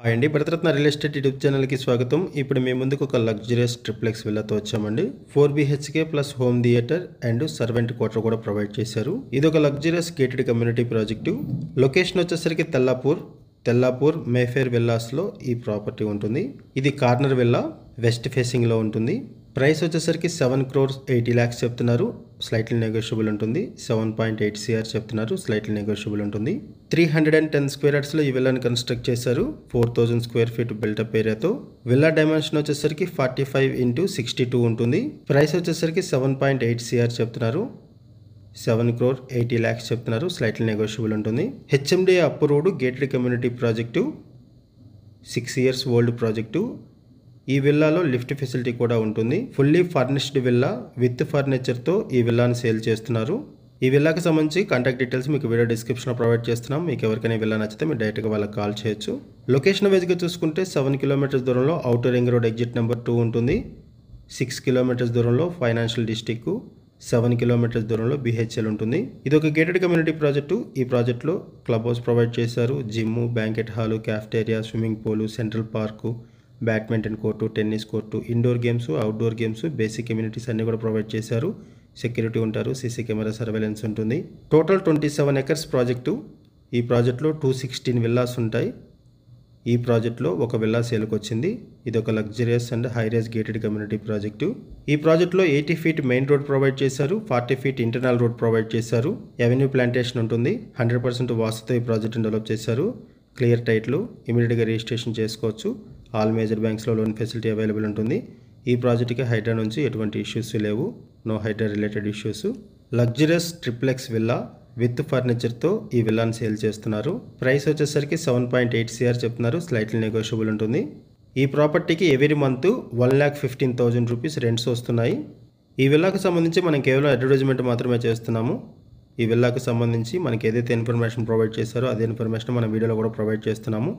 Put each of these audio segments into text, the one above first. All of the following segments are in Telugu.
హాయ్ అండి, భరతరత్న రియల్ ఎస్టేట్ యూట్యూబ్ ఛానల్కి స్వాగతం. ఇప్పుడు మీ ముందుకు ఒక లగ్జరియస్ ట్రిప్లెక్స్ విల్లాతో వచ్చామండి. 4 BHK plus home theatre and servant quarter కూడా ప్రొవైడ్ చేశారు. ఇది ఒక luxurious gated community project. Location వచ్చేసరికి తెల్లాపూర్ మేఫేర్ విల్లాస్లో ఈ ప్రాపర్టీ ఉంటుంది. ఇది కార్నర్ విల్లా, వెస్ట్ ఫేసింగ్లో ఉంటుంది. ప్రైస్ వచ్చేసరికి 7,80,00,000 చెప్తున్నారు, స్లైట్లీ నెగోషియబుల్ ఉంటుంది. 7.8 CR చెప్తున్నారు, స్లైట్లీ నెగోషియబుల్ ఉంటుంది. 310 స్క్వేర్ యార్డ్స్లో ఈ విల్లాని కన్స్ట్రక్ట్ చేశారు. 4,000 స్క్వేర్ ఫీట్ బిల్టప్ ఏరియాతో. విల్లా డైమెన్షన్ వచ్చేసరికి 45x62 ఉంటుంది. ప్రైస్ వచ్చేసరికి 7.8 CR చెప్తున్నారు, 7,80,00,000 చెప్తున్నారు, స్లైట్లీ నెగోషియబుల్ ఉంటుంది. HMDA approved gated community project, 6 years old project. ఈ విల్లాలో లిఫ్ట్ ఫెసిలిటీ కూడా ఉంటుంది. ఫుల్లీ ఫర్నిష్డ్ విల్లా విత్ ఫర్నిచర్తో ఈ విల్లాని సేల్ చేస్తున్నారు. ఈ విల్లాకి సంబంధించి కాంటాక్ట్ డీటెయిల్స్ మీకు వీడియో డిస్క్రిప్షన్లో ప్రొవైడ్ చేస్తున్నాం. మీకు ఎవరికైనా విల్లా నచ్చితే మీరు డైరెక్ట్గా వాళ్ళకి కాల్ చేయొచ్చు. లొకేషన్ వైజ్గా చూసుకుంటే 7 kilometers దూరంలో outer ring road exit number 2 ఉంటుంది. 6 kilometers దూరంలో ఫైనాన్షియల్ డిస్ట్రిక్ట్, 7 kilometers దూరంలో BHL ఉంటుంది. ఇది ఒక గేటెడ్ కమ్యూనిటీ ప్రాజెక్టు. ఈ ప్రాజెక్టులో క్లబ్ హౌస్ ప్రొవైడ్ చేశారు. Gym, banquet hall, cafeteria, swimming pool, central park, badminton court, tennis court, indoor games, outdoor games, basic communities అన్నీ కూడా ప్రొవైడ్ చేశారు. సెక్యూరిటీ ఉంటారు, CC కెమెరా సర్వేలెన్స్ ఉంటుంది. Total 27 acres project. ఈ ప్రాజెక్టులో 216 విల్లాస్ ఉంటాయి. ఈ ప్రాజెక్టులో ఒక విల్లా సేల్కి వచ్చింది. ఇది ఒక luxurious and హైరేజ్ gated community project. ఈ ప్రాజెక్టులో 80 feet మెయిన్ రోడ్ ప్రొవైడ్ చేశారు, 40 feet ఇంటర్నల్ రోడ్ ప్రొవైడ్ చేశారు. ఎవెన్యూ ప్లాంటేషన్ ఉంటుంది. 100% వాస్తుతో ఈ ప్రాజెక్టును డెవలప్ చేశారు. క్లియర్ టైట్లు, ఇమీడియట్గా రిజిస్ట్రేషన్ చేసుకోవచ్చు. ఆల్ మేజర్ బ్యాంక్స్లో లోన్ ఫెసిలిటీ అవైలబుల్ ఉంటుంది. ఈ ప్రాజెక్ట్కి హైడ్రా నుంచి ఎటువంటి ఇష్యూస్ లేవు, no Hydraa related issues. Luxurious triplex villa with ఫర్నిచర్తో ఈ విల్లాని సేల్ చేస్తున్నారు. ప్రైస్ వచ్చేసరికి 7.8 CR చెప్తున్నారు, స్లైట్లీ నెగోషియబుల్ ఉంటుంది. ఈ ప్రాపర్టీకి ఎవ్రీ మంత్ 1,15,000 రూపీస్ రెంట్స్ వస్తున్నాయి. ఈ విల్లాకు సంబంధించి మనం కేవలం అడ్వర్టైజ్మెంట్ మాత్రమే చేస్తున్నాము. ఈ విల్లాకు సంబంధించి మనకి ఏదైతే ఇన్ఫర్మేషన్ ప్రొవైడ్ చేశారో అదే ఇన్ఫర్మేషన్ మన వీడియోలో కూడా ప్రొవైడ్ చేస్తున్నాము.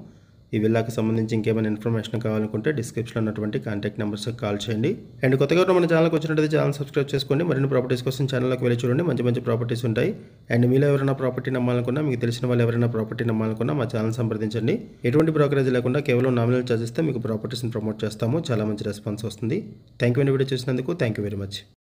ఈ విల్లాకి సంబంధించి ఇంకేమైనా ఇన్ఫర్మేషన్ కావాలనుకుంటే డిస్క్రిప్షన్లో ఉన్నటువంటి కాంటాక్ట్ నెంబర్స్కి కాల్ చేయండి. అండ్ కొత్తగా మన ఛానల్కి వచ్చినట్లయితే ఛానల్ సబ్స్క్రైబ్ చేసుకోండి. మరిన్ని ప్రాపర్టీస్ కోసం ఛానల్లోకి వెళ్ళి చూడండి, మంచి మంచి ప్రాపర్టీస్ ఉంటాయి. అండ్ మీలో ఎవరైనా ప్రాపర్టీ నమ్మాలనుకున్నా, మీకు తెలిసిన వాళ్ళు ఎవరైనా ప్రాపర్టీ నమ్మాలనుకున్నా మా ఛానల్ సంప్రదించండి. ఎటువంటి బ్రోకరేజ్ లేకుండా కేవలం నామినల్ ఛార్జెస్తో మీకు ప్రాపర్టీస్ని ప్రమోట్ చేస్తాము. చాలా మంచి రెస్పాన్స్ వస్తుంది. థ్యాంక్ యూ అండి వీడియో చూసినందుకు. Thank you very much.